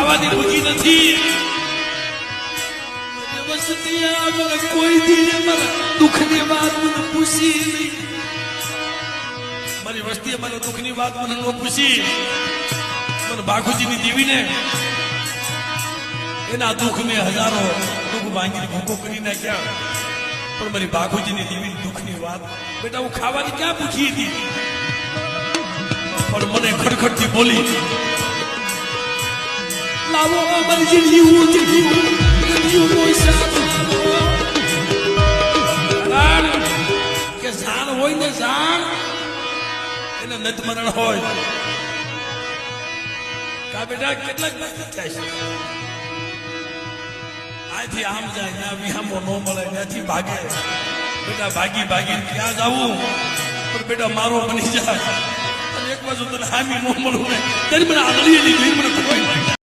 ખાવાની ભૂખી નથી મને કોઈ દી મારા દુઃખની વાત મને પૂછી નહીં મારી વસ્તીએ મને દુઃખની વાત મને ન પૂછી મને બાઘુજીની દેવીને એના દુઃખને હજારો દુઃખ ભાંગીને ભૂકો કરી નાખ્યા પણ મારી બાઘુજીની દેવીની દુઃખની વાત બેટા હું ખાવાની ક્યાં પૂછી હતી પણ મને ખડખડથી બોલી લાવો મારી જે લીવું કે જાણ હોય ને જાણ એને નત મરણ હોય કા બેટા કેટલાક થાય છે આથી આમ જાય ત્યાં વિહામો ન મળે ત્યાંથી ભાગે બેટા ભાગી ભાગી ક્યાં જવું પણ બેટા મારો બની જાય અને એક બાજુ તને હામી ન મળવું ને ત્યારે મને આંગળી લીધી મને કોઈ